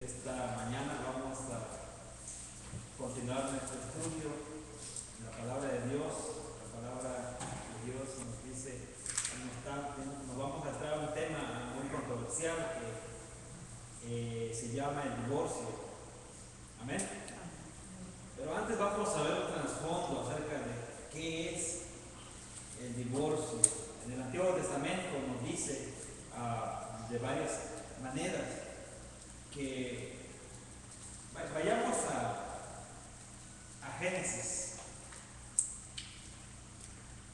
Esta mañana vamos a continuar nuestro estudio de la palabra de Dios. La palabra de Dios nos dice, nos vamos a traer un tema muy controversial que se llama el divorcio. Amén. Pero antes vamos a ver un trasfondo acerca de qué es el divorcio. En el Antiguo Testamento nos dice de varias maneras que vayamos a Génesis.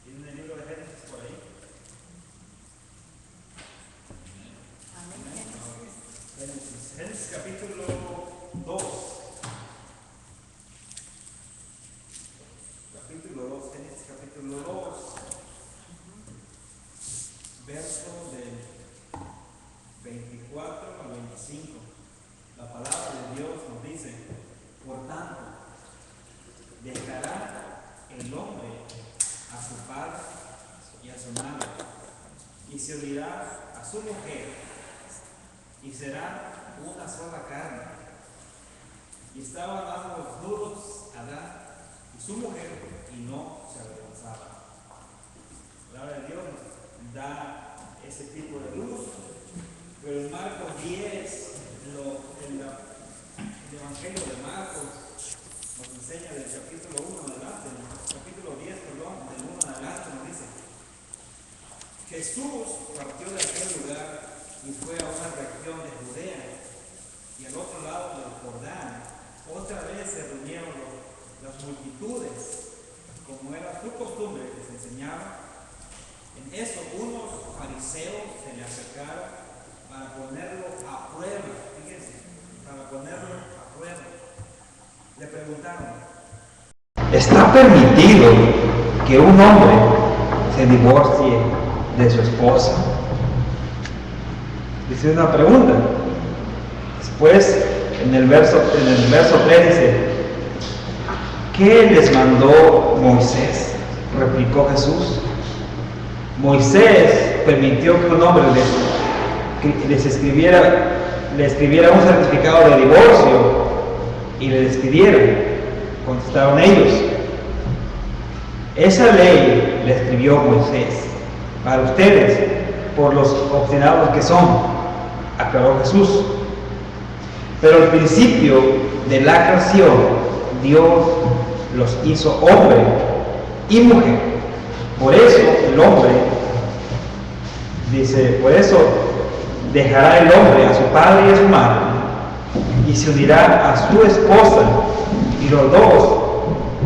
¿Tienen el libro de Génesis por ahí? Génesis capítulo 2. Génesis capítulo 2. Verso del 24 al 25. La palabra de Dios nos dice: por tanto, dejará el hombre a su padre y a su madre, y se unirá a su mujer, y serán una sola carne. Y estaban ambos desnudos, Adán y su mujer, y no se avergonzaban. La palabra de Dios nos da ese tipo de luz, pero en Marcos 10, el Evangelio de Marcos nos enseña del capítulo 1 en adelante, capítulo 10, perdón, del 1 en adelante nos dice: Jesús partió de aquel lugar y fue a una región de Judea, y al otro lado del Jordán otra vez se reunieron las multitudes, como era su costumbre, que se enseñaba. En eso unos fariseos se le acercaron para ponerlo a prueba. Fíjense, para ponerlo a prueba. Le preguntaron: ¿está permitido que un hombre se divorcie de su esposa? Dice una pregunta. Después, en el verso 3 dice: ¿qué les mandó Moisés? Replicó Jesús: Moisés permitió que un hombre le escribiera un certificado de divorcio y le despidieran. Contestaron ellos: esa ley la escribió Moisés para ustedes, por los obstinados que son, aclaró Jesús. Pero al principio de la creación, Dios los hizo hombre y mujer. Por eso el hombre, dice, por eso dejará el hombre a su padre y a su madre, y se unirá a su esposa, y los dos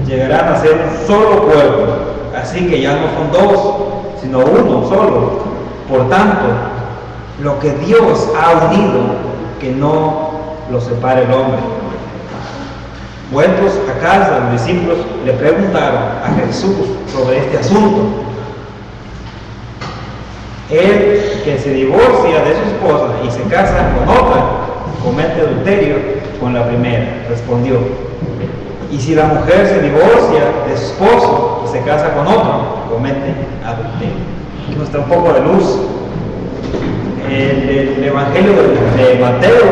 llegarán a ser un solo cuerpo. Así que ya no son dos, sino uno solo. Por tanto, lo que Dios ha unido, que no lo separe el hombre. Vueltos a casa, los discípulos le preguntaron a Jesús sobre este asunto. El que se divorcia de su esposa y se casa con otra, comete adulterio con la primera, respondió. Y si la mujer se divorcia de su esposo y se casa con otro, comete adulterio. Aquí nos trae un poco de luz. El Evangelio de Mateo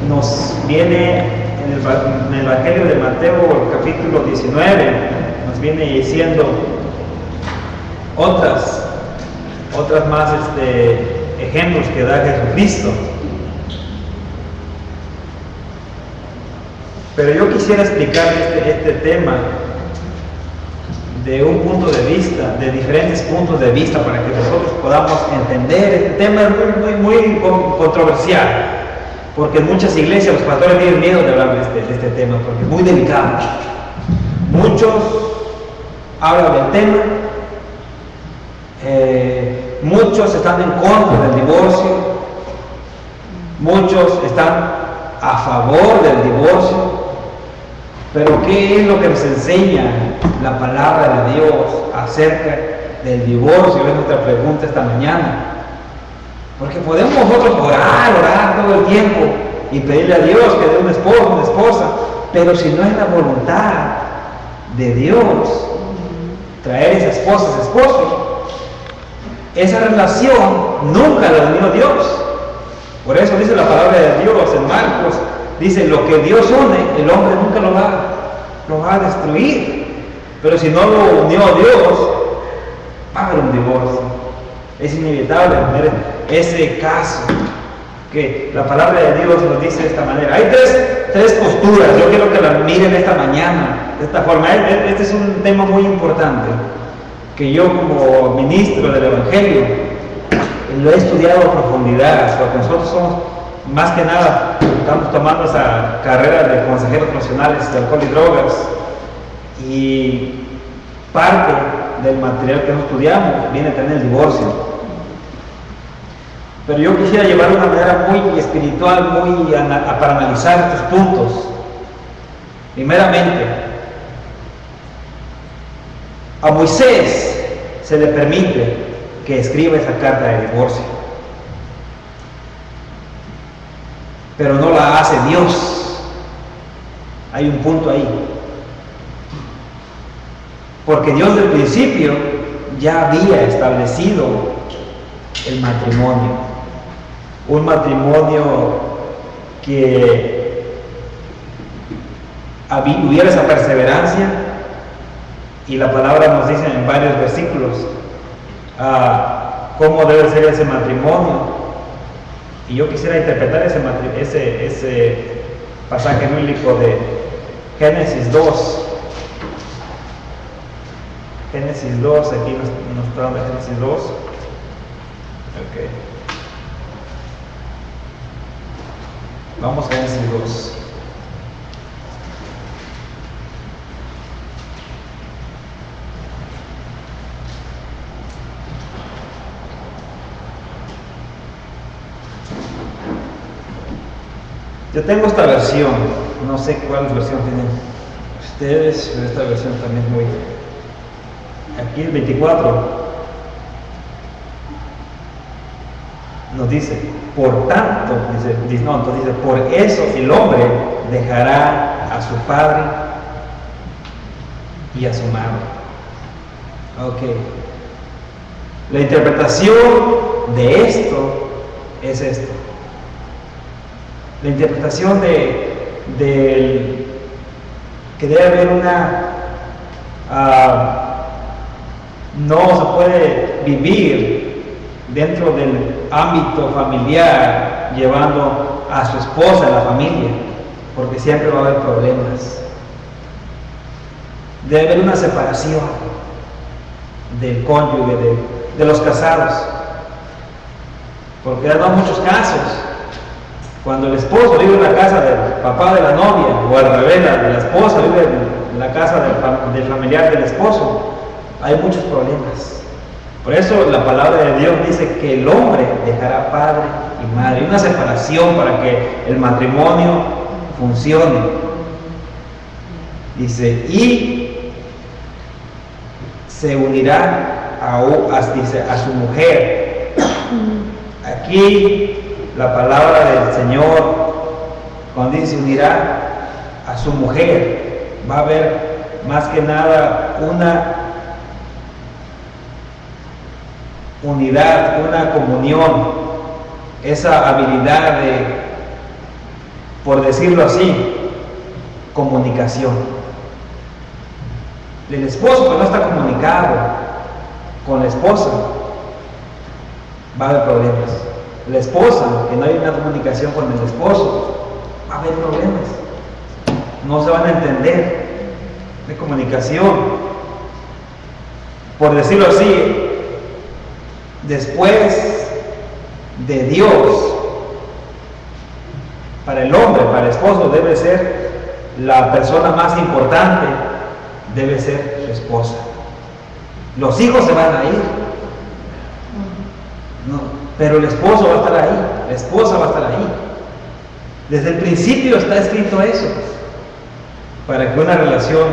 nos viene, en el Evangelio de Mateo, capítulo 19, nos viene diciendo otras más ejemplos que da Jesucristo. Pero yo quisiera explicar este tema de un punto de vista, de diferentes puntos de vista, para que nosotros podamos entender. Este tema es muy controversial, porque en muchas iglesias los pastores tienen miedo de hablar de este tema, porque es muy delicado. Muchos hablan del tema, muchos están en contra del divorcio, muchos están a favor del divorcio. Pero ¿qué es lo que nos enseña la palabra de Dios acerca del divorcio? Es nuestra pregunta esta mañana. Porque podemos nosotros orar todo el tiempo y pedirle a Dios que dé un esposo, una esposa, pero si no es la voluntad de Dios traer esa esposa, ese esposo, esa relación nunca la unió Dios. Por eso dice la palabra de Dios en Marcos, dice, lo que Dios une, el hombre nunca lo va a destruir. Pero si no lo unió Dios, va a haber un divorcio. Es inevitable tener ese caso, que la palabra de Dios nos dice de esta manera. Hay tres posturas, yo quiero que las miren esta mañana, de esta forma. Este es un tema muy importante, que yo como ministro del Evangelio lo he estudiado a profundidad, porque nosotros somos, más que nada, estamos tomando esa carrera de consejeros profesionales de alcohol y drogas, y parte del material que nosotros estudiamos viene a tener el divorcio. Pero yo quisiera llevar de una manera muy espiritual, para analizar estos puntos. Primeramente, a Moisés se le permite que escriba esa carta de divorcio, pero no la hace Dios. Hay un punto ahí, porque Dios del principio ya había establecido el matrimonio, un matrimonio que hubiera esa perseverancia, y la palabra nos dice en varios versículos cómo debe ser ese matrimonio. Y yo quisiera interpretar ese pasaje bíblico de Génesis 2. Génesis 2, aquí nos está dando Génesis 2. Okay. Vamos a Génesis 2. Yo tengo esta versión, no sé cuál versión tienen ustedes, pero esta versión también es muy... Aquí el 24 nos dice, por tanto, dice, por eso el hombre dejará a su padre y a su madre. Ok. La interpretación de esto es esto. La interpretación que debe haber no se puede vivir dentro del ámbito familiar llevando a su esposa a la familia, porque siempre va a haber problemas. Debe haber una separación del cónyuge, de los casados, porque hay muchos casos. Cuando el esposo vive en la casa del papá de la novia, o al revés, la esposa vive en la casa del familiar del esposo, hay muchos problemas. Por eso la palabra de Dios dice que el hombre dejará padre y madre. Hay una separación para que el matrimonio funcione. Dice, y se unirá a su mujer. Aquí la palabra del Señor, cuando dice se unirá a su mujer, va a haber más que nada una unidad, una comunión, esa habilidad de, por decirlo así, comunicación. El esposo que no está comunicado con la esposa, va a haber problemas. La esposa que no hay una comunicación con el esposo, va a haber problemas. No se van a entender. De comunicación, por decirlo así, después de Dios, para el hombre, para el esposo, debe ser la persona más importante, debe ser su esposa. Los hijos se van a ir, no, pero el esposo va a estar ahí, la esposa va a estar ahí. Desde el principio está escrito eso, para que una relación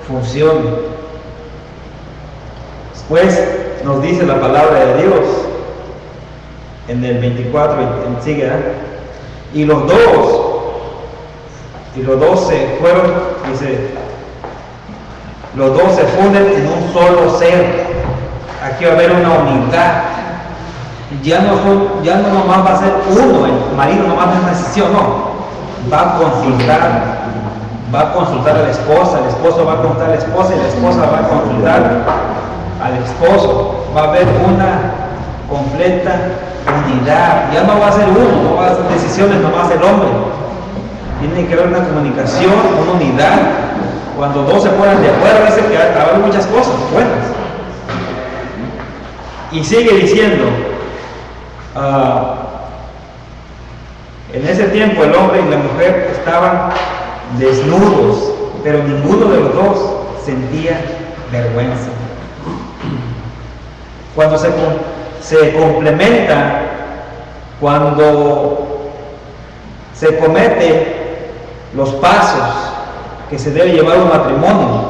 funcione. Después nos dice la palabra de Dios en el 24 sigue, y los dos se fueron, dice, los dos se funden en un solo ser. Aquí va a haber una unidad. ya no nomás va a ser uno, el marido nomás es una decisión, no. Va a consultar a la esposa, el esposo va a consultar a la esposa y la esposa va a consultar al esposo. Va a haber una completa unidad. Ya no va a ser uno, no va a ser decisiones nomás el hombre. Tiene que haber una comunicación, una unidad. Cuando dos se ponen de acuerdo, dice que habrá muchas cosas buenas. Y sigue diciendo, en ese tiempo el hombre y la mujer estaban desnudos, pero ninguno de los dos sentía vergüenza. Cuando se complementa, cuando se comete los pasos que se debe llevar un matrimonio,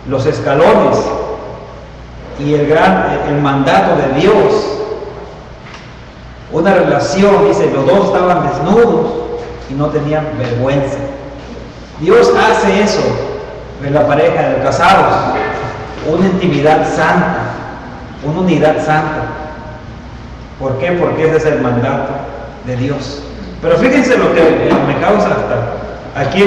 los escalones y el mandato de Dios, una relación, dice, los dos estaban desnudos y no tenían vergüenza. Dios hace eso en la pareja de casados, una intimidad santa, una unidad santa. ¿Por qué? Porque ese es el mandato de Dios. Pero fíjense lo que me causa hasta aquí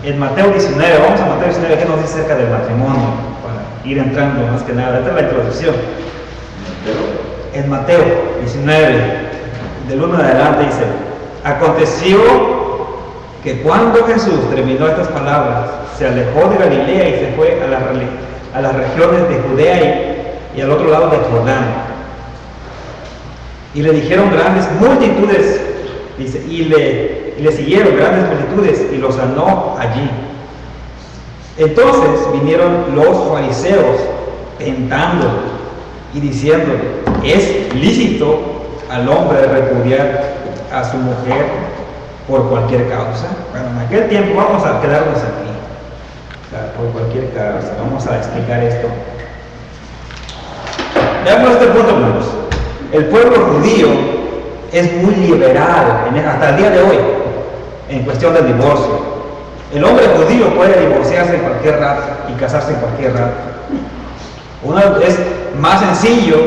en Mateo 19, vamos a Mateo 19, que nos dice acerca del matrimonio, para ir entrando más que nada. Esta es la introducción. En Mateo 19, del 1 en adelante dice: aconteció que cuando Jesús terminó estas palabras, se alejó de Galilea y se fue a las regiones de Judea y al otro lado de Jordán. Y le dijeron grandes multitudes, dice, y le siguieron grandes multitudes y lo sanó allí. Entonces vinieron los fariseos tentándole y diciéndole: ¿es lícito al hombre repudiar a su mujer por cualquier causa? Bueno, en aquel tiempo, vamos a quedarnos aquí, por cualquier causa. Vamos a explicar esto. Veamos este punto, hermanos. El pueblo judío es muy liberal hasta el día de hoy en cuestión del divorcio. El hombre judío puede divorciarse en cualquier rato y casarse en cualquier rato. Uno es más sencillo,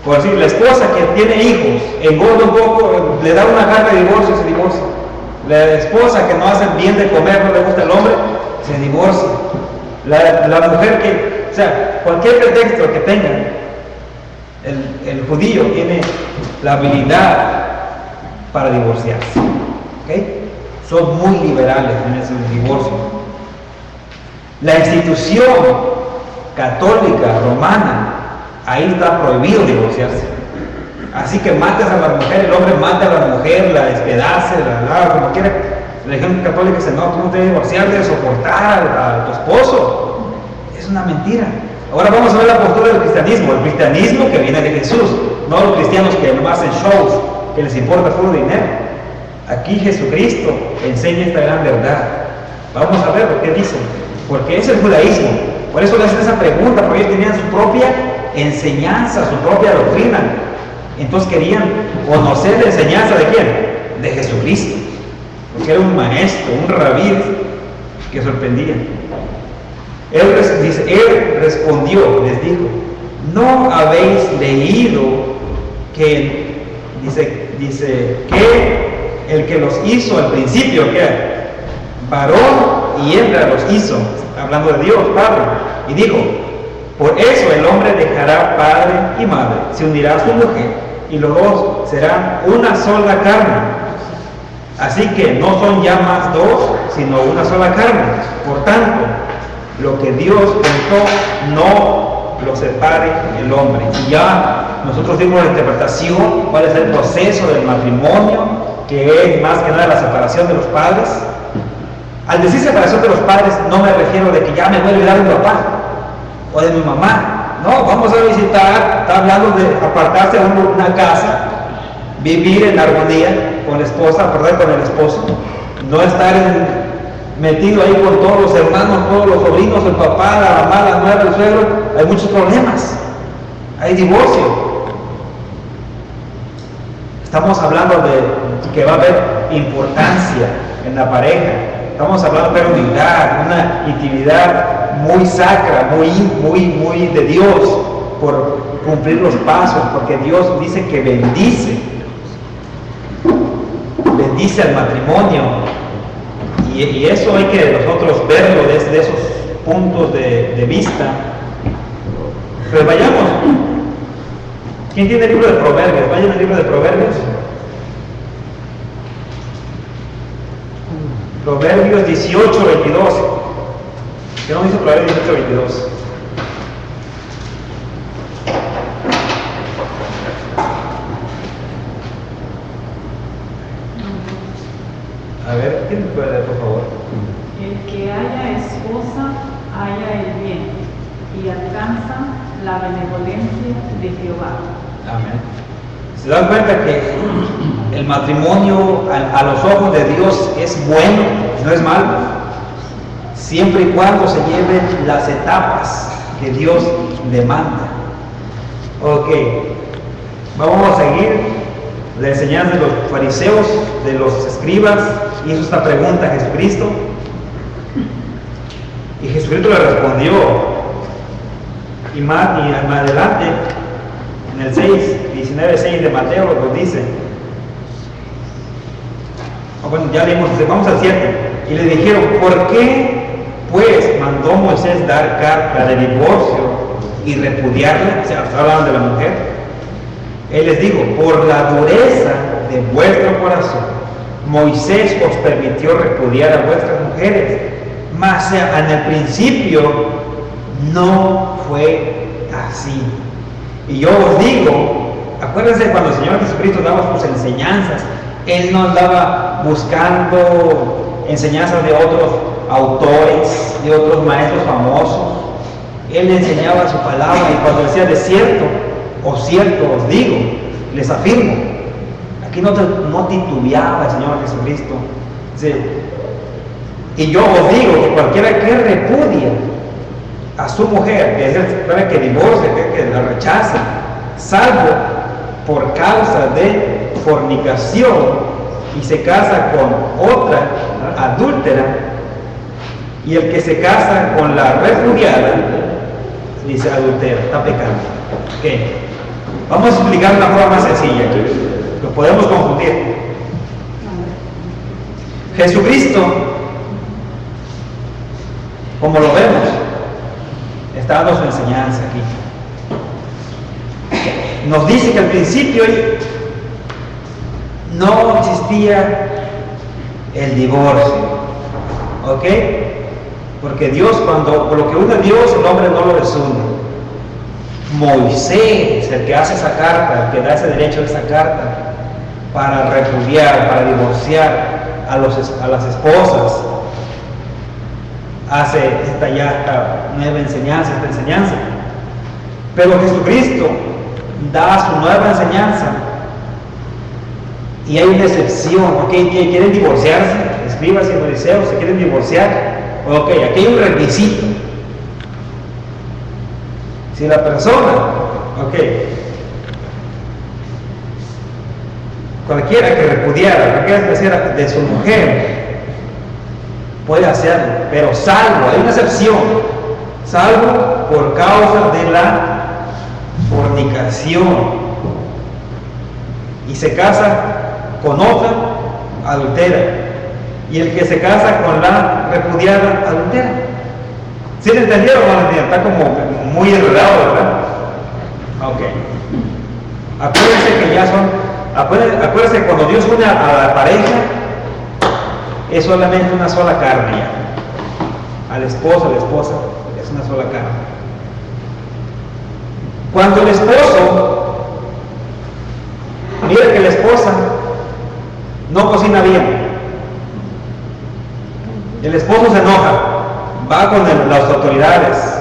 por decir, la esposa que tiene hijos, engorda un poco, le da una carga de divorcio, se divorcia. La esposa que no hace bien de comer, no le gusta el hombre, se divorcia. La mujer que, o sea, cualquier pretexto que tenga, el judío tiene la habilidad para divorciarse. ¿Okay? Son muy liberales en ese divorcio. La institución católica romana, ahí está prohibido divorciarse. Así que mates a la mujer, el hombre mata a la mujer, la despedace, la como quiera. La religión católica dice: no, tú no debes divorciarte, de soportar a tu esposo. Es una mentira. Ahora vamos a ver la postura del cristianismo. El cristianismo que viene de Jesús, no los cristianos que nomás hacen shows, que les importa puro dinero. Aquí Jesucristo enseña esta gran verdad. Vamos a ver lo que dicen, porque es el judaísmo. Por eso le hacen esa pregunta, porque ellos tenían su propia enseñanza, su propia doctrina. Entonces querían conocer la enseñanza de quién, de Jesucristo, porque era un maestro, un rabí que sorprendía. Él respondió, les dijo: ¿no habéis leído que dice que el que los hizo al principio, que varón y hembra los hizo, hablando de Dios Padre, y dijo: por eso el hombre dejará padre y madre, se unirá a su mujer, y los dos serán una sola carne? Así que no son ya más dos, sino una sola carne. Por tanto, lo que Dios juntó, no lo separe el hombre. Y ya nosotros dimos la interpretación, cuál es el proceso del matrimonio, que es más que nada la separación de los padres. Al decir separación de los padres, no me refiero de que ya me voy a olvidar de mi papá o de mi mamá. No, vamos a visitar, está hablando de apartarse de una casa, vivir en armonía con la esposa, ¿verdad? Con el esposo, no estar metido ahí con todos los hermanos, todos los sobrinos, el papá, la mamá, la nuera, el suegro. Hay muchos problemas, hay divorcio. Estamos hablando de que va a haber importancia en la pareja. Estamos hablando de unidad, una intimidad muy sacra, muy de Dios, por cumplir los pasos, porque Dios dice que bendice al matrimonio, y eso hay que nosotros verlo desde esos puntos de vista. Pero vayamos, ¿quién tiene el libro de Proverbios? Vayan al libro de Proverbios. Proverbios 18, 22. ¿Qué no dice Proverbios 18, 22? A ver, ¿quién me puede leer, por favor? El que haya esposa, haya el bien, y alcanza la benevolencia de Jehová. Amén. ¿Se dan cuenta que el matrimonio a los ojos de Dios es bueno, no es malo? Siempre y cuando se lleven las etapas que Dios demanda. Ok, vamos a seguir la enseñanza de los fariseos, de los escribas. Hizo esta pregunta a Jesucristo, y Jesucristo le respondió. Y más adelante, en el 19:6 de Mateo, nos dice, bueno, ya leímos, vamos al 7, y le dijeron, ¿por qué pues mandó Moisés dar carta de divorcio y repudiarla? O sea, hablaban de la mujer. Él les dijo, por la dureza de vuestro corazón, Moisés os permitió repudiar a vuestras mujeres, mas en el principio no fue así. Y yo os digo, acuérdense cuando el Señor Jesucristo daba sus enseñanzas, Él no andaba buscando enseñanzas de otros autores, de otros maestros famosos. Él enseñaba su palabra, y cuando decía de cierto os digo, les afirmo, aquí no titubeaba el Señor Jesucristo. Dice, y yo os digo que cualquiera que repudia a su mujer, que divorcie, que la rechace, salvo por causa de fornicación, y se casa con otra adúltera, y el que se casa con la repudiada, dice adultera, está pecando. ¿Qué? Vamos a explicar de una forma más sencilla, lo podemos confundir. Jesucristo, como lo vemos, está dando su enseñanza aquí. Nos dice que al principio no existía el divorcio, ¿ok? Porque Dios, por lo que une a Dios, el hombre no lo desune. Moisés, el que hace esa carta, el que da ese derecho a esa carta, para repudiar, para divorciar a las esposas, hace esta nueva enseñanza, esta enseñanza. Pero Jesucristo da su nueva enseñanza, y hay una excepción, ¿ok? ¿Quieren divorciarse? Escribas y fariseos, ¿se quieren divorciar? Ok, aquí hay un requisito. Si la persona, ok, cualquiera que repudiara, cualquiera que hiciera de su mujer, puede hacerlo, pero salvo, hay una excepción, salvo por causa de la fornicación, y se casa con otra adultera, y el que se casa con la repudiada adultera. ¿Sí le entendieron o no le entendieron? Está como muy enredado, ¿verdad? Ok. Acuérdense que ya son, acuérdense que cuando Dios une a la pareja, es solamente una sola carne ya. Al esposo, a la esposa, es una sola carne. Cuando el esposo mira que la esposa no cocina bien, el esposo se enoja, va con las autoridades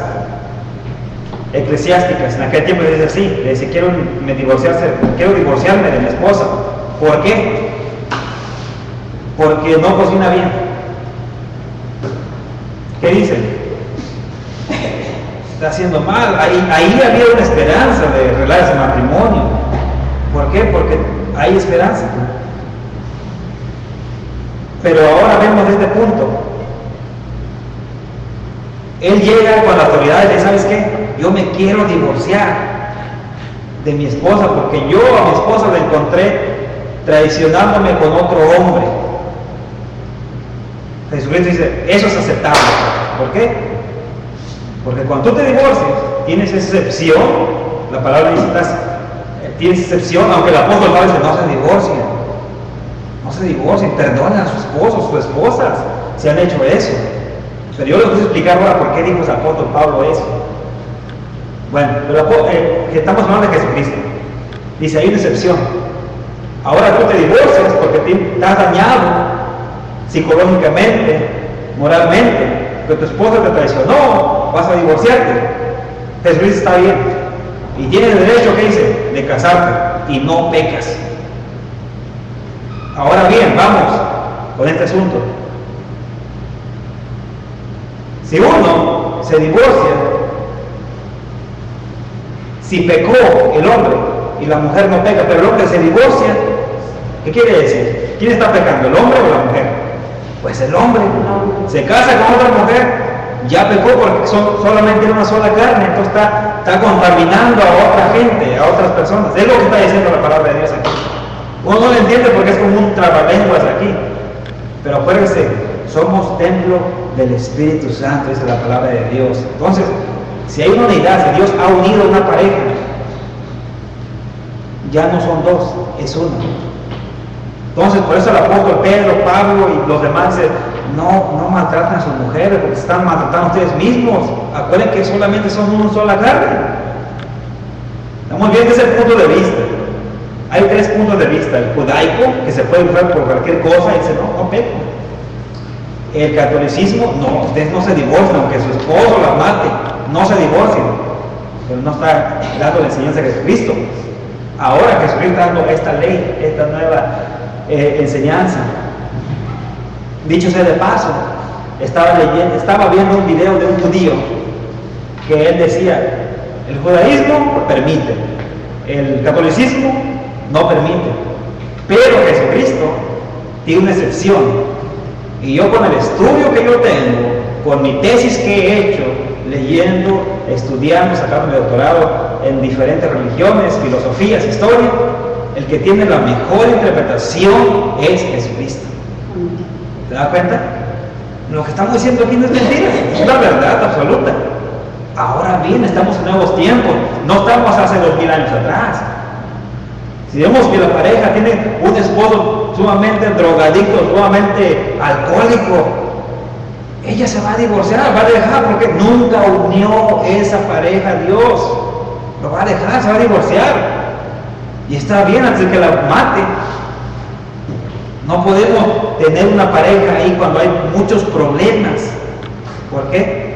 eclesiásticas. En aquel tiempo le dice así, le dice, quiero divorciarme de mi esposa. ¿Por qué? Porque no cocina bien. ¿Qué dicen? Está haciendo mal. Ahí había una esperanza de arreglar ese matrimonio. ¿Por qué? Porque hay esperanza. Pero ahora vemos este punto. Él llega con la autoridad y dice, ¿sabes qué? Yo me quiero divorciar. de mi esposa, porque yo a mi esposa la encontré traicionándome con otro hombre. Jesucristo dice, eso es aceptable. ¿Por qué? Porque cuando tú te divorcias, tienes excepción, la palabra dice, tienes excepción, aunque el apóstol Pablo dice, no se divorcien, perdonen a su esposo, sus esposas, si han hecho eso. Pero yo les voy a explicar ahora por qué dijo el apóstol Pablo eso. Bueno, pero que estamos hablando de Jesucristo. Dice, hay una excepción. Ahora tú te divorcias porque te has dañado psicológicamente, moralmente, que tu esposa te traicionó, vas a divorciarte. Jesucristo está bien. Y tienes derecho, ¿qué dice? De casarte y no pecas. Ahora bien, vamos con este asunto. Si uno se divorcia, si pecó el hombre y la mujer no peca, pero el hombre se divorcia, ¿qué quiere decir? ¿Quién está pecando, el hombre o la mujer? Pues el hombre. Se casa con otra mujer, ya pecó porque solamente una sola carne, entonces está contaminando a otra gente, a otras personas. Es lo que está diciendo la palabra de Dios aquí. Uno no lo entiende porque es como un trabalenguas aquí. Pero acuérdense, somos templo del Espíritu Santo, dice la palabra de Dios. Entonces, si hay una unidad, si Dios ha unido una pareja, ya no son dos, es uno. Entonces, por eso el apóstol Pedro, Pablo y los demás dicen, no maltraten a sus mujeres porque se están maltratando a ustedes mismos. Acuérdense que solamente son una sola carne. Estamos viendo ese punto de vista. Hay tres puntos de vista: el judaico, que se puede usar por cualquier cosa y dice, no peco. El catolicismo, no, ustedes no se divorcian, aunque su esposo la mate, no se divorcien. Pero no está dando la enseñanza de Jesucristo. Ahora Jesucristo está dando esta ley, esta nueva enseñanza. Dicho sea de paso, estaba viendo un video de un judío que él decía, el judaísmo permite, el catolicismo no permite, pero Jesucristo tiene una excepción. Y yo con el estudio que yo tengo, con mi tesis que he hecho, leyendo, estudiando, sacando mi doctorado en diferentes religiones, filosofías, historia, el que tiene la mejor interpretación es Jesucristo. ¿Te das cuenta? Lo que estamos diciendo aquí no es mentira, es la verdad absoluta. Ahora bien, estamos en nuevos tiempos, no estamos hace 2000 años atrás. Si vemos que la pareja tiene un esposo sumamente drogadicto, sumamente alcohólico, ella se va a divorciar, va a dejar, porque nunca unió esa pareja a Dios. Lo va a dejar, se va a divorciar. Y está bien antes de que la mate. No podemos tener una pareja ahí cuando hay muchos problemas. ¿Por qué?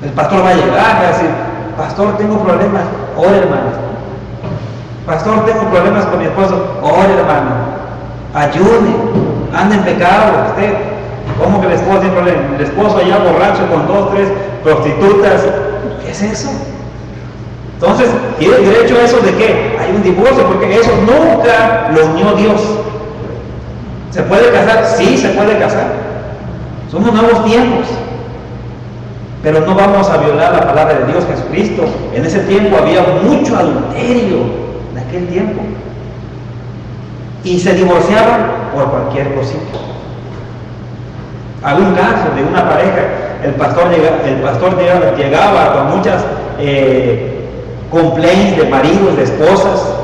El pastor va a llegar y va a decir, pastor, tengo problemas, ore hermano. Pastor, tengo problemas con mi esposo, ore hermano. Ayune, anda en pecado usted. ¿Cómo que el esposo tiene problemas? El esposo allá borracho con 2, 3 prostitutas. ¿Qué es eso? Entonces, ¿tiene derecho a eso de qué? Hay un divorcio, porque eso nunca lo unió Dios. ¿Se puede casar? Sí, se puede casar. Somos nuevos tiempos. Pero no vamos a violar la palabra de Dios, Jesucristo. En ese tiempo había mucho adulterio, en aquel tiempo. Y se divorciaban por cualquier cosita. Había un caso de una pareja, el pastor llegaba con muchas complaints de maridos, de esposas.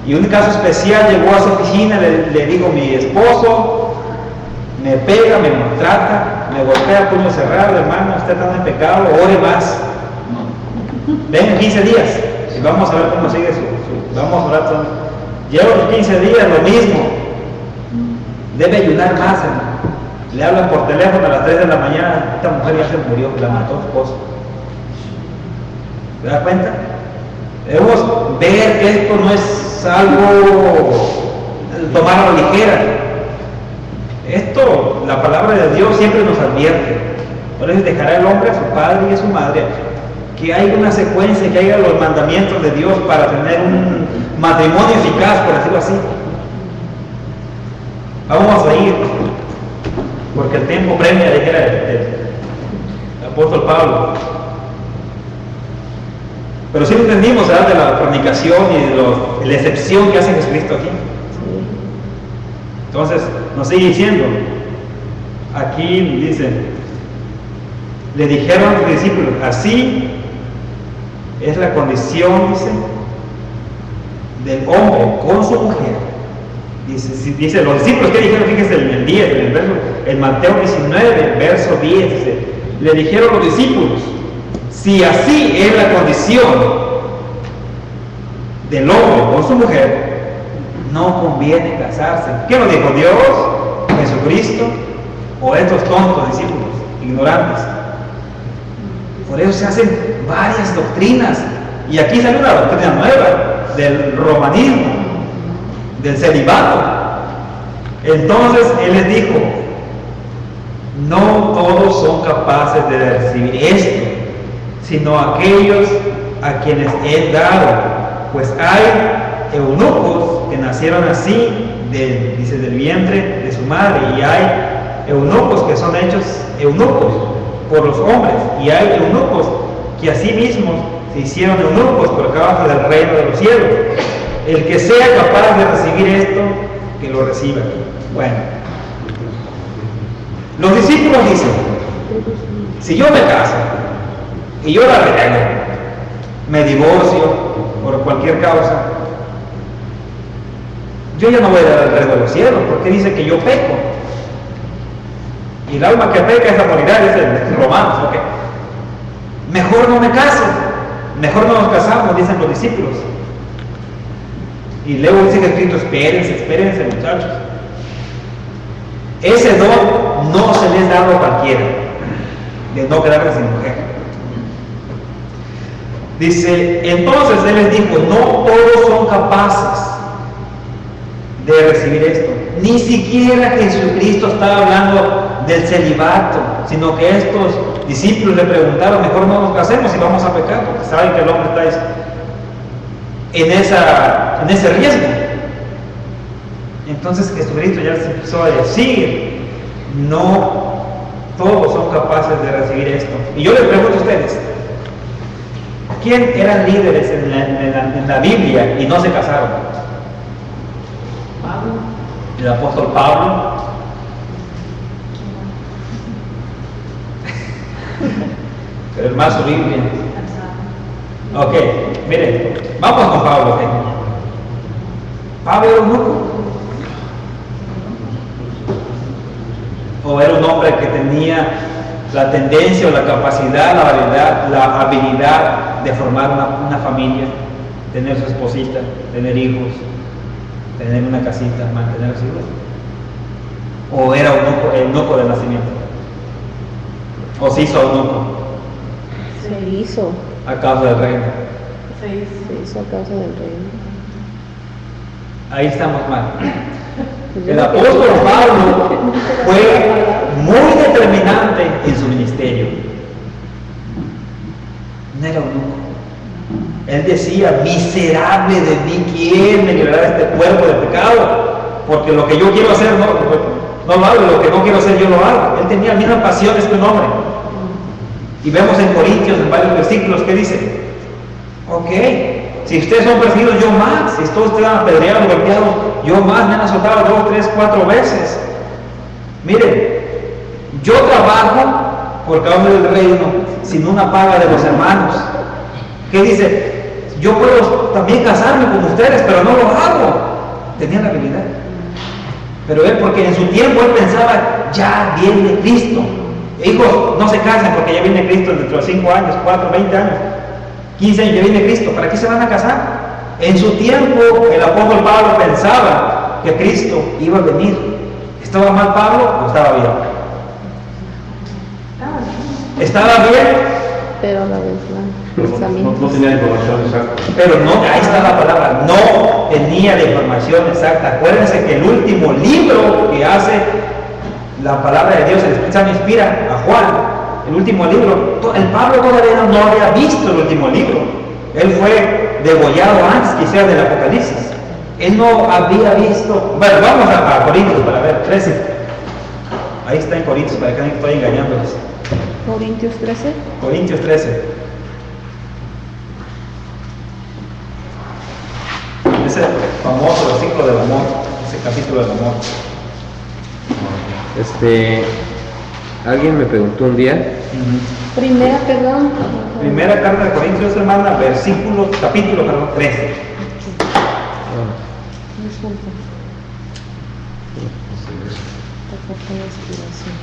Y un caso especial, llegó a su oficina, le dijo, mi esposo me pega, me maltrata, me golpea a puño cerrado, hermano, usted está en pecado, ore más. Ven en 15 días y vamos a ver cómo sigue vamos a orar. Llevo los 15 días, lo mismo. Debe ayunar más, hermano. Le hablan por teléfono a las 3 de la mañana, esta mujer ya se murió, la mató su esposo. ¿Se da cuenta? Debemos ver que esto no es algo tomarlo a la ligera. Esto, la palabra de Dios siempre nos advierte. Por eso dejará el hombre a su padre y a su madre. Que hay una secuencia, que haya los mandamientos de Dios para tener un matrimonio eficaz, por decirlo así. Vamos a ir, porque el tiempo premia, dijera el apóstol Pablo. Pero sí entendimos, ¿verdad?, de la fornicación y de la excepción que hace Jesucristo aquí. Entonces, nos sigue diciendo, aquí dice, le dijeron a los discípulos, así es la condición, dice, del hombre con su mujer. Dice los discípulos, ¿qué dijeron? Fíjense en el 10, en Mateo 19, verso 10, dice, le dijeron los discípulos, si así es la condición del hombre con su mujer, no conviene casarse. ¿Qué nos dijo Dios, Jesucristo o estos tontos discípulos, ignorantes? Por eso se hacen varias doctrinas. Y aquí sale una doctrina nueva del romanismo, del celibato. Entonces Él les dijo, no todos son capaces de recibir esto, sino aquellos a quienes Él dado. Pues hay eunucos que nacieron así, dice, del vientre de su madre, y hay eunucos que son hechos eunucos por los hombres, y hay eunucos que así mismos se hicieron eunucos por causa del reino de los cielos. El que sea capaz de recibir esto, que lo reciba. Bueno, los discípulos dicen, si yo me caso y yo la renego, me divorcio por cualquier causa, yo ya no voy a dar el reino de los cielos, porque dice que yo peco. Y el alma que peca es la morirá, dice Romanos, ¿ok? Mejor no me caso, mejor no nos casamos, dicen los discípulos. Y luego dice que escrito, espérense muchachos. Ese don no se les da a cualquiera, de no quedarse sin mujer. Dice, entonces Él les dijo, no todos son capaces de recibir esto. Ni siquiera Jesucristo estaba hablando del celibato, sino que estos discípulos le preguntaron, mejor no nos casemos y vamos a pecar, porque saben que el hombre está en ese riesgo. Entonces Jesucristo ya les empezó a decir, no todos son capaces de recibir esto. Y yo les pregunto a ustedes, ¿quién eran líderes en la Biblia y no se casaron? Pablo. El apóstol Pablo. Pero el más su Biblia. Ok, miren, vamos con Pablo. Pablo era un loco. O era un hombre que tenía la tendencia o la capacidad, la habilidad de formar una familia, tener su esposita, tener hijos, tener una casita, mantener a sus hijos. O era eunuco de nacimiento. O se hizo eunuco. Se hizo. A causa del reino. Se hizo a causa del reino. Ahí estamos mal. El apóstol Pablo fue muy determinante en su ministerio. No era eunuco. Él decía, miserable de mí, ¿quién me librará de este cuerpo de pecado? Porque lo que yo quiero hacer no lo hago, lo que no quiero hacer yo lo hago. Él tenía las mismas pasiones que un hombre. Y vemos en Corintios, en varios versículos, que dice, ok, si ustedes son perseguidos, yo más. Si todos ustedes han apedreado, golpeado, yo más, me han azotado 2, 3, 4 veces. Miren, yo trabajo por causa del reino sin una paga de los hermanos. ¿Qué dice? Yo puedo también casarme con ustedes, pero no lo hago. Tenía la habilidad. Pero él, porque en su tiempo él pensaba, ya viene Cristo. Hijos, no se casen porque ya viene Cristo dentro de 5 años, 4, 20 años, 15 años, ya viene Cristo. ¿Para qué se van a casar? En su tiempo el apóstol Pablo pensaba que Cristo iba a venir. ¿Estaba mal Pablo o estaba bien? ¿Estaba bien? Pero a la vez no tenía información exacta. Pero no, ahí está la palabra, no tenía la información exacta. Acuérdense que el último libro que hace la palabra de Dios, el Espíritu Santo inspira a Juan, el último libro, el Pablo todavía no había visto el último libro. Él fue degollado antes quizás del Apocalipsis. Él no había visto. Bueno, vamos a Corintios para ver, 13. Ahí está en Corintios, para que no estoy engañándoles. Corintios 13. Corintios 13. ese famoso versículo del amor, ese capítulo del amor. Alguien me preguntó un día. Primera, perdón. Primera carta de Corintios, hermana, capítulo 13. Disculpe. Te falta la inspiración.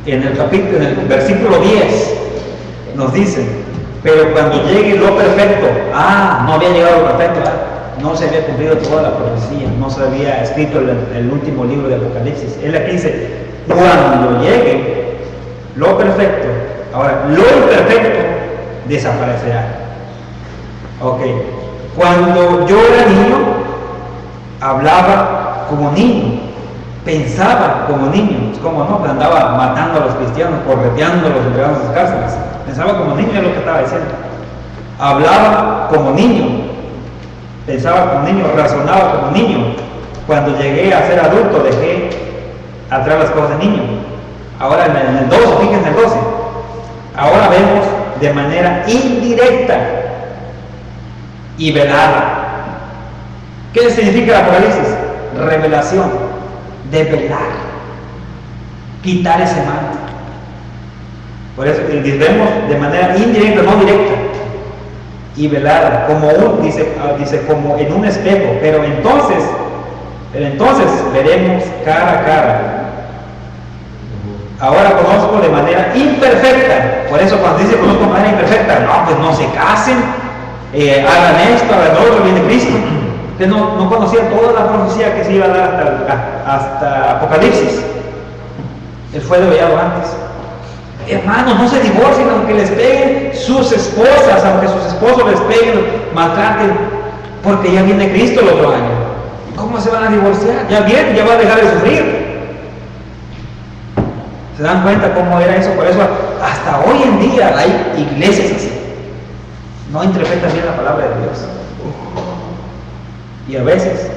En el versículo 10 nos dice, pero cuando llegue lo perfecto, no había llegado lo perfecto, no se había cumplido toda la profecía, no se había escrito el último libro de Apocalipsis. Él aquí dice, cuando llegue lo perfecto, ahora lo imperfecto desaparecerá. Ok, cuando yo era niño, hablaba como niño, pensaba como niño, como no, andaba matando a los cristianos, correteándolos, entregando a sus cárceles. Pensaba como niño, es lo que estaba diciendo. Hablaba como niño, pensaba como niño, razonaba como niño. Cuando llegué a ser adulto, dejé atrás las cosas de niño. Ahora en el 12, fíjense el 12. Ahora vemos de manera indirecta y velada. ¿Qué significa el Apocalipsis? Revelación, develar, quitar ese manto. Por eso vemos de manera indirecta, no directa, y velada, como dice como en un espejo, pero entonces veremos cara a cara. Ahora conozco de manera imperfecta, por eso cuando dice conozco de manera imperfecta, no, pues no se casen, hagan esto, hagan lo otro, viene Cristo. Que no conocía toda la profecía que se iba a dar hasta Apocalipsis. Él fue degollado antes. Hermanos, no se divorcien aunque les peguen sus esposas, aunque sus esposos les peguen, maltraten, porque ya viene Cristo el otro año. ¿Cómo se van a divorciar? Ya viene, ya va a dejar de sufrir. ¿Se dan cuenta cómo era eso? Por eso hasta hoy en día hay iglesias así. No interpretan bien la palabra de Dios. Y a veces,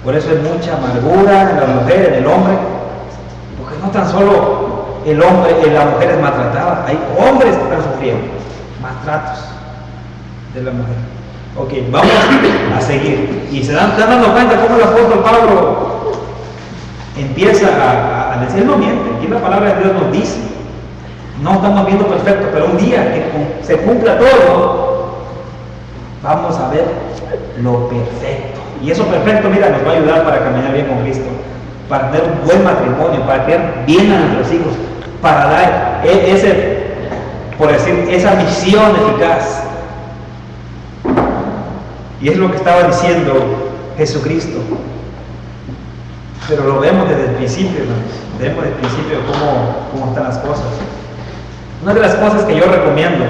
por eso hay mucha amargura en la mujer, en el hombre, porque no tan solo el hombre y la mujer es maltratada, hay hombres que están sufriendo maltratos de la mujer. Ok, vamos a seguir. Y se están dando cuenta cómo el apóstol Pablo empieza a decir, no miente, aquí la palabra de Dios nos dice, no estamos viendo perfecto, pero un día que se cumpla todo, vamos a ver lo perfecto. Y eso perfecto, mira, nos va a ayudar para caminar bien con Cristo, para tener un buen matrimonio, para criar bien a nuestros hijos, para dar por decir, esa misión eficaz. Y es lo que estaba diciendo Jesucristo. Pero lo vemos desde el principio, hermanos. Vemos desde el principio cómo están las cosas. Una de las cosas que yo recomiendo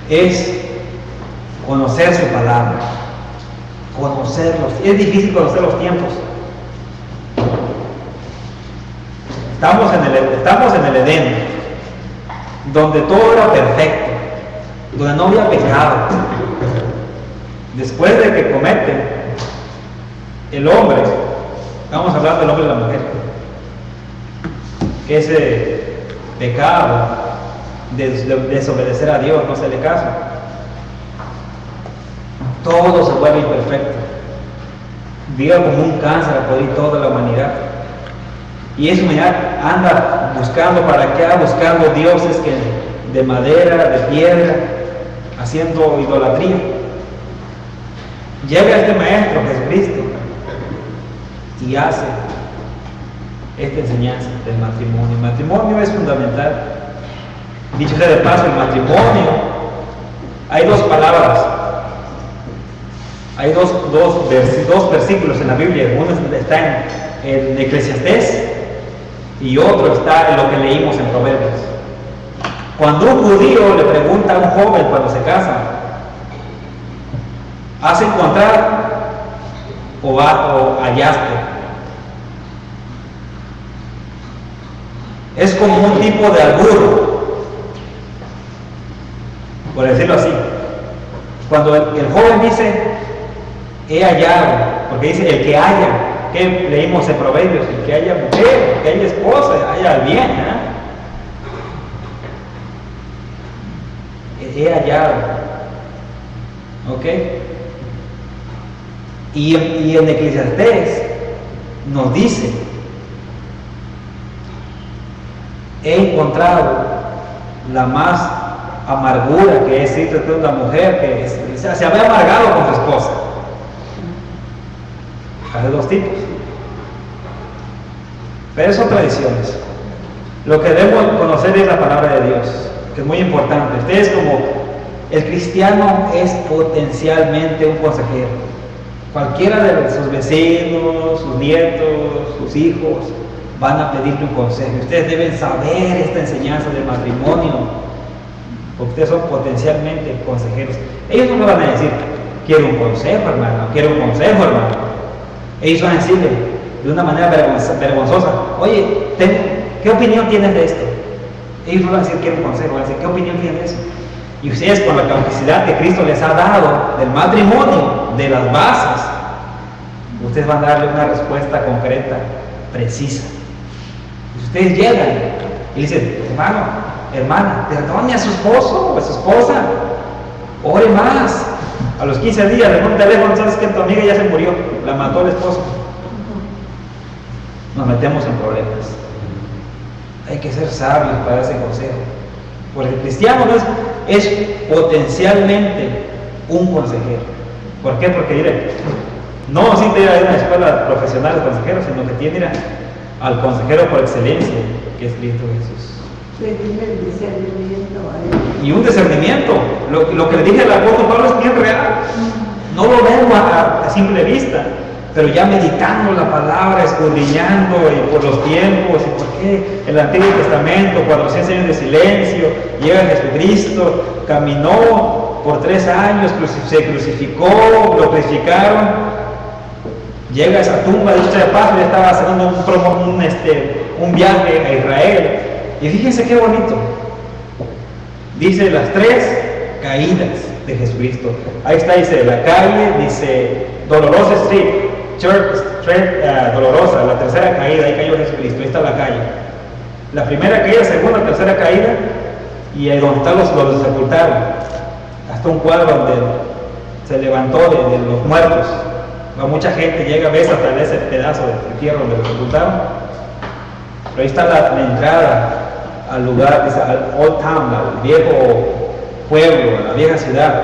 es conocer su palabra, conocerlos. Es difícil conocer los tiempos. Estamos en el Edén, donde todo era perfecto, donde no había pecado. Después de que comete el hombre, estamos hablando del hombre y la mujer, ese pecado de desobedecer a Dios, no hacerle caso, todo se vuelve imperfecto. Viva como un cáncer a poder toda la humanidad. Y esa humanidad anda buscando para acá, buscando dioses de madera, de piedra, haciendo idolatría. Llega este maestro Jesucristo y hace esta enseñanza del matrimonio. El matrimonio es fundamental. Dicho sea de paso, el matrimonio, hay dos palabras. Hay dos versículos en la Biblia. Uno está en Eclesiastés y otro está en lo que leímos en Proverbios. Cuando un judío le pregunta a un joven cuando se casa, ¿has encontrado o hallaste? Es como un tipo de albur, por decirlo así. Cuando el joven dice, he hallado, porque dice el que halla, ¿Qué leímos en Proverbios? Que haya mujer, que haya esposa, haya bien, he hallado. ¿Ok? Y en Eclesiastés nos dice, he encontrado la más amargura que es una mujer que se había amargado con su esposa. Hay dos tipos, pero son tradiciones. Lo que debemos conocer es la palabra de Dios, que es muy importante. Ustedes, como el cristiano, es potencialmente un consejero. Cualquiera de sus vecinos, sus nietos, sus hijos van a pedirle un consejo. Ustedes deben saber esta enseñanza del matrimonio, porque ustedes son potencialmente consejeros. Ellos no me van a decir, quiero un consejo, hermano, quiero un consejo, hermano. Ellos van a decirle de una manera vergonzosa, oye, ¿qué opinión tienes de esto? Ellos no van a decir, quiero un consejo, van a decir, ¿qué opinión tienes de eso? Y ustedes, con la capacidad que Cristo les ha dado del matrimonio, de las bases, ustedes van a darle una respuesta concreta, precisa. Y ustedes llegan y dicen, hermano, hermana, perdone a su esposo o a su esposa, ore más. A los 15 días le pone un teléfono, sabes que tu amiga ya se murió, la mató el esposo. Nos metemos en problemas. Hay que ser sabios para ese consejo. Porque el cristiano es potencialmente un consejero. ¿Por qué? Porque no sí tiene una escuela profesional de consejeros, sino que tiene al consejero por excelencia, que es Cristo Jesús. Y un discernimiento. Lo que le dije al apóstol Pablo es bien real. No lo vemos a simple vista, pero ya meditando la palabra, escudriñando y por los tiempos, y por qué el Antiguo Testamento, 400 años de silencio, llega Jesucristo, caminó por 3 años, se crucificó, lo crucificaron, llega a esa tumba, dicho de paso, ya estaba haciendo un viaje a Israel. Y fíjense qué bonito. Dice las 3 caídas de Jesucristo. Ahí está, dice la calle, dice Dolorosa Street, Church Street, Dolorosa, la 3ª caída, ahí cayó Jesucristo, ahí está la calle. La primera caída, segunda, tercera caída, y donde están los sepultaron. Hasta un cuadro donde se levantó de los muertos. Mucha gente llega a ver hasta ese pedazo de tierra donde lo sepultaron. Pero ahí está la entrada al lugar, al Old Town, al viejo pueblo, a la vieja ciudad.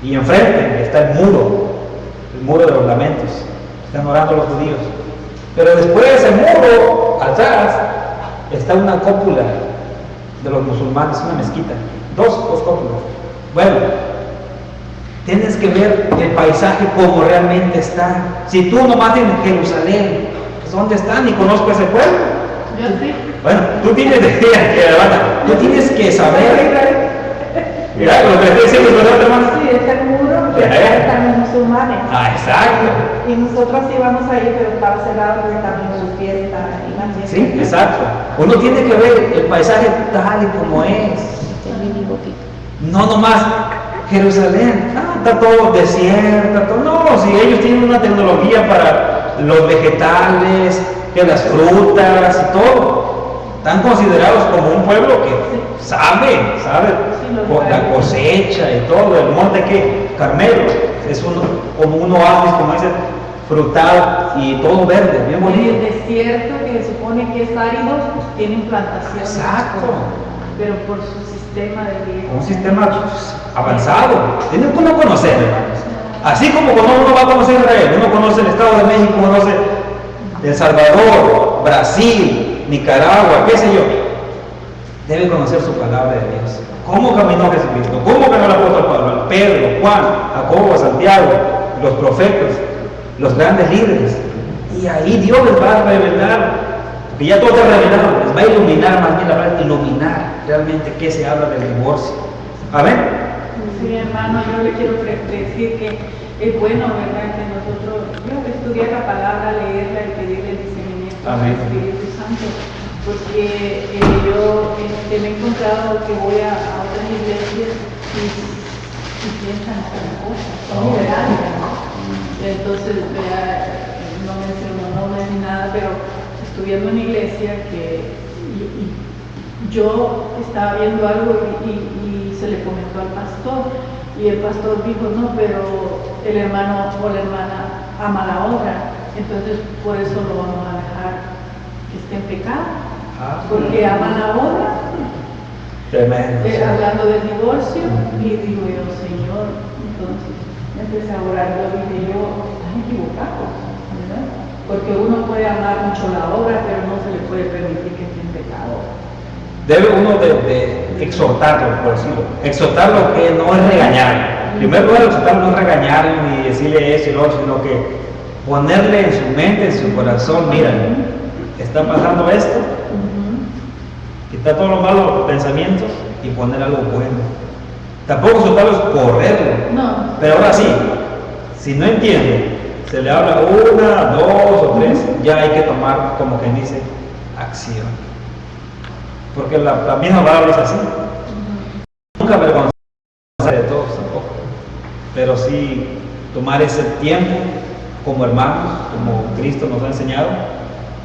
Y enfrente está el muro de los lamentos. Están orando los judíos. Pero después de ese muro, atrás, está una cópula de los musulmanes, una mezquita. Dos cópulas. Bueno, tienes que ver el paisaje como realmente está. Si tú nomás en Jerusalén, pues ¿dónde están? Ni conozco ese pueblo. Yo sí. Bueno, tú tienes que saber. Mira, lo que estoy diciendo es verdad, hermano. Sí, es el muro, pero están los musulmanes. Ah, exacto. Y nosotros íbamos ahí, pero estaba cerrado porque también su fiesta. Sí, exacto. Uno tiene que ver el paisaje tal y como es. No nomás Jerusalén, está todo desierto, no, si ellos tienen una tecnología para los vegetales, que las frutas y todo, están considerados como un pueblo que sabe la cosecha y todo. El monte que Carmelo es como un oasis, como dice, frutal y todo verde, bien bonito. El desierto, que se supone que es árido, pues tienen plantaciones. Exacto. Pero por su sistema de riego. Un sistema avanzado. Tienen que uno conocer, hermanos. Así como cuando uno va a conocer Israel, uno conoce el Estado de México, conoce El Salvador, Brasil, Nicaragua, qué sé yo. Debe conocer su palabra de Dios. ¿Cómo caminó Jesucristo? ¿Cómo caminó el apóstol Pablo? Pedro, Juan, Jacobo, Santiago, los profetas, los grandes líderes. Y ahí Dios les va a revelar. Porque ya todo está revelado, les va a iluminar, más bien la palabra, iluminar realmente qué se habla del divorcio. Amén. Sí, hermano, yo le quiero decir que es bueno, ¿verdad? Que nosotros, yo estudiar la palabra, leerla y pedirle el discernimiento al Espíritu Santo. Porque yo me he encontrado que voy a otras iglesias y piensan otra cosa, son liberales, ¿no? Entonces, no menciono nombres ni nada, pero estudiando en iglesia que yo estaba viendo algo y se le comentó al pastor y el pastor dijo, no, pero el hermano o la hermana ama la obra, entonces por eso lo vamos a dejar que esté en pecado, porque ama la obra. Tremendo. Hablando del divorcio, y digo yo, Señor, entonces empecé a orar, yo dije yo, están equivocados, ¿verdad? Porque uno puede amar mucho la obra, pero no se le puede permitir que esté en pecado. Debe uno de exhortarlo, por decirlo. Exhortarlo que no es regañar. En primer lugar, exhortarlo no es regañarlo ni decirle eso y lo otro, sino que ponerle en su mente, en su corazón, mira, está pasando esto, quitar todos los malos pensamientos y poner algo bueno. Tampoco exhortarlo es correrlo. No. Pero ahora sí, si no entiende, se le habla una, dos o tres, ya hay que tomar, como quien dice, acción. Porque la misma palabra es así. Nunca avergonzarse de todos tampoco. Pero sí tomar ese tiempo como hermanos, como Cristo nos ha enseñado,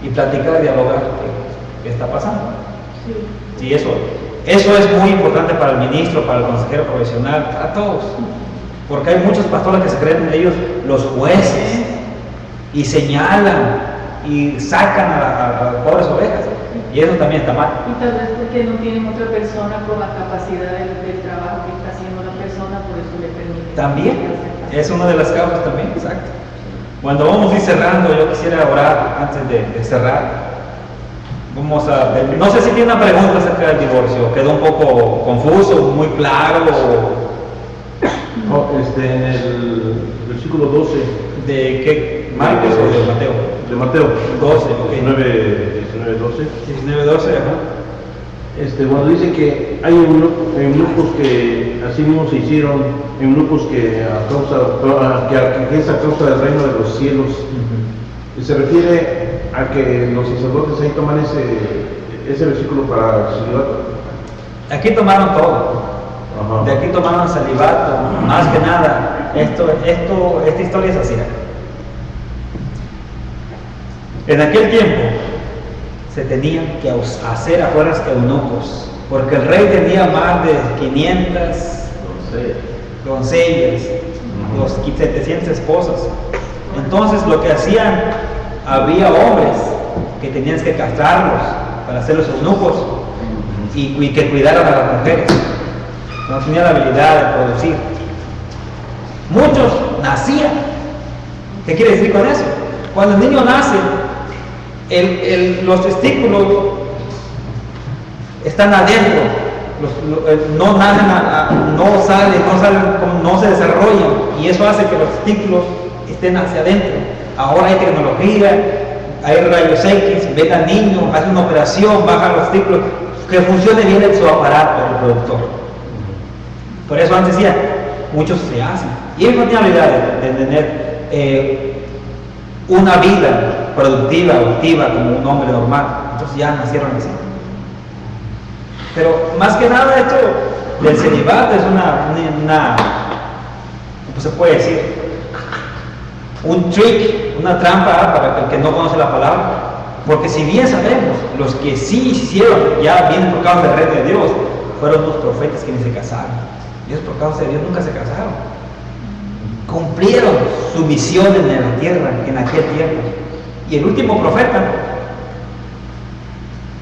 y platicar, dialogar qué está pasando. Sí. Y eso es muy importante para el ministro, para el consejero profesional, para todos. Porque hay muchos pastores que se creen de ellos los jueces y señalan y sacan a las pobres ovejas. Y eso también está mal. Y tal vez porque no tienen otra persona con la capacidad del trabajo que está haciendo la persona, por eso le permite. También, es una de las causas también, exacto. Cuando vamos a ir cerrando, yo quisiera orar antes de cerrar. Vamos a ver, no sé si tiene una pregunta acerca del divorcio, quedó un poco confuso, muy claro. En el versículo 12. ¿De qué? ¿Marcos o de Mateo? De Mateo 12, ok. 19, 12. 19, 12, ajá. Cuando dice que hay eunucos que así mismo se hicieron, eunucos que es a causa del reino de los cielos. Y se refiere a que los sacerdotes ahí toman ese versículo para el celibato. Aquí tomaron todo. Ajá. De aquí tomaron celibato, más que nada. Esta historia es así. En aquel tiempo se tenían que hacer afuera eunucos, porque el rey tenía más de 500 doncellas, 700 esposas. Entonces lo que hacían, había hombres que tenían que castrarlos para hacer los eunucos y que cuidaran a las mujeres. No tenían la habilidad de producir. Muchos nacían. ¿Qué quiere decir con eso? Cuando el niño nace, los testículos están adentro, no nacen, no se desarrollan, y eso hace que los testículos estén hacia adentro. Ahora hay tecnología, hay rayos X, ven al niño, hace una operación, baja los testículos, que funcione bien su aparato reproductor. Por eso antes decía, muchos se hacen, y ellos no tienen habilidad de tener una vida productiva, activa, como un hombre normal. Entonces ya nacieron así. Pero más que nada esto del celibato es una ¿cómo se puede decir? Un trick, una trampa para el que no conoce la palabra. Porque si bien sabemos, los que sí hicieron, ya vienen por causa del reino de Dios, fueron los profetas que ni se casaron. Ellos por causa de Dios nunca se casaron. Cumplieron su misión en la tierra en aquel tiempo. Y el último profeta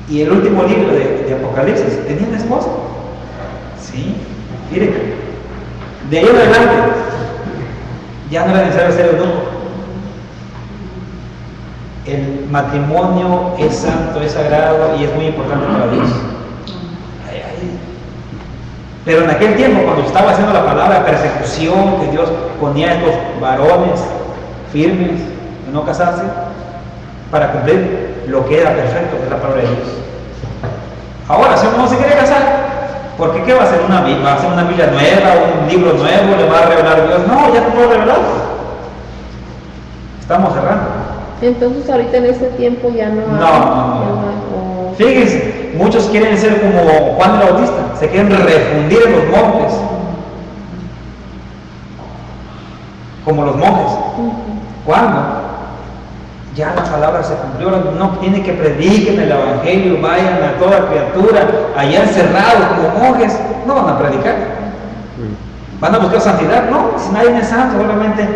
y el último libro de Apocalipsis tenían esposa. Sí, miren, de ahí en adelante ya no era necesario ser eunuco. El matrimonio es santo, es sagrado y es muy importante para Dios. Pero en aquel tiempo, cuando estaba haciendo la palabra persecución, que Dios ponía a estos varones firmes de no casarse para cumplir lo que era perfecto, que es la palabra de Dios. Ahora, si uno no se quiere casar, ¿por qué va a hacer una Biblia? ¿Va a hacer una Biblia nueva, un libro nuevo, le va a revelar a Dios? No, ya te puedo revelar. Estamos cerrando. Entonces ahorita en este tiempo ya no hay. No. Fíjense, muchos quieren ser como Juan el Bautista, se quieren refundir en los montes, como los monjes. ¿Cuándo? Ya la palabra se cumplió, no tiene que prediquen el evangelio, vayan a toda criatura, allá encerrados como monjes, no van a predicar. ¿Van a buscar santidad? No, si nadie es santo, solamente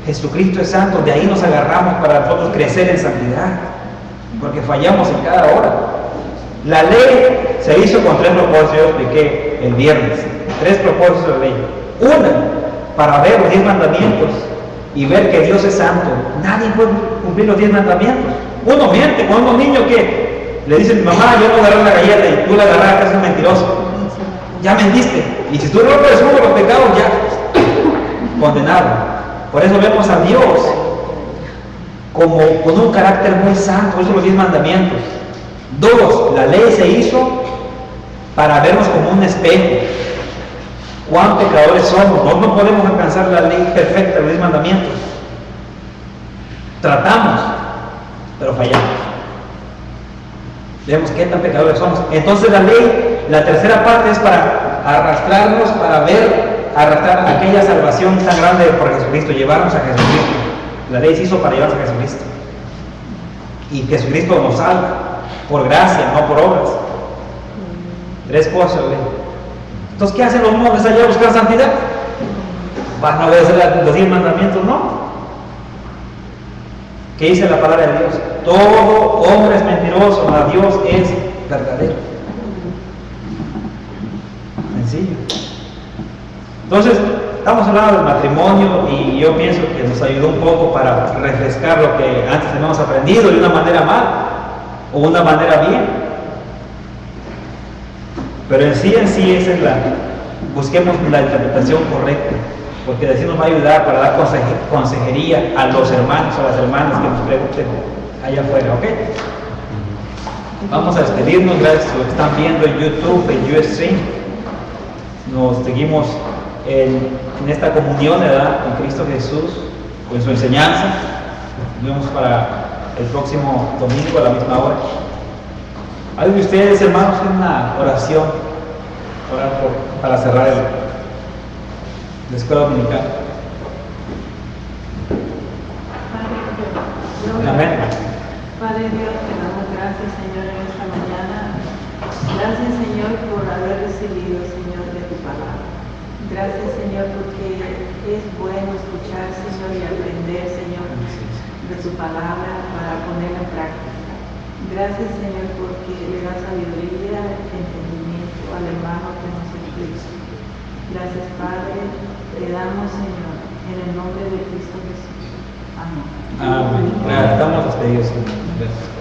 Jesucristo es santo, de ahí nos agarramos para nosotros crecer en santidad, porque fallamos en cada hora. La ley se hizo con 3 propósitos, yo expliqué el viernes, 3 propósitos de la ley. Una, para ver los 10 mandamientos y ver que Dios es santo. Nadie puede cumplir los 10 mandamientos. Uno miente, con unos niños que le dicen, mamá, yo no agarré la galleta y tú la agarraste, es un mentiroso. Ya mentiste. Y si tú rompes uno de los pecados, ya condenado. Por eso vemos a Dios como con un carácter muy santo. Por eso los 10 mandamientos. 2, la ley se hizo para vernos como un espejo. ¿Cuán pecadores somos? No podemos alcanzar la ley perfecta, los 10 mandamientos. Tratamos, pero fallamos. Vemos qué tan pecadores somos. Entonces la ley, la tercera parte es para arrastrarnos, para arrastrar aquella salvación tan grande por Jesucristo, llevarnos a Jesucristo. La ley se hizo para llevarnos a Jesucristo. Y Jesucristo nos salva, por gracia, no por obras. 3 cosas, güey. Entonces, ¿qué hacen los monjes allá a buscar santidad? ¿Van a obedecer los 10 mandamientos? No. ¿Qué dice la palabra de Dios? Todo hombre es mentiroso, mas Dios es verdadero. Sencillo. Entonces, estamos hablando del matrimonio y yo pienso que nos ayudó un poco para refrescar lo que antes habíamos aprendido de una manera mal o una manera bien. Pero en sí esa es busquemos la interpretación correcta, porque así nos va a ayudar para dar consejería a los hermanos o a las hermanas que nos pregunten allá afuera, ¿ok? Vamos a despedirnos, gracias a los que están viendo en YouTube, en Ustream. Nos seguimos en esta comunión, ¿verdad?, con Cristo Jesús, con su enseñanza. Nos vemos para el próximo domingo a la misma hora. ¿Alguien de ustedes, hermanos, tiene una oración para cerrar la escuela dominical? Amén. Padre Dios, te damos gracias, Señor, en esta mañana. Gracias, Señor, por haber recibido, Señor, de tu palabra. Gracias, Señor, porque es bueno escuchar, Señor, y aprender, Señor, de tu palabra para ponerla en práctica. Gracias, Señor, porque le das sabiduría, entendimiento al hermano que nos explica. Gracias, Padre. Te damos, Señor, en el nombre de Cristo Jesús. Amén. Amén. Estamos despedidos. Gracias.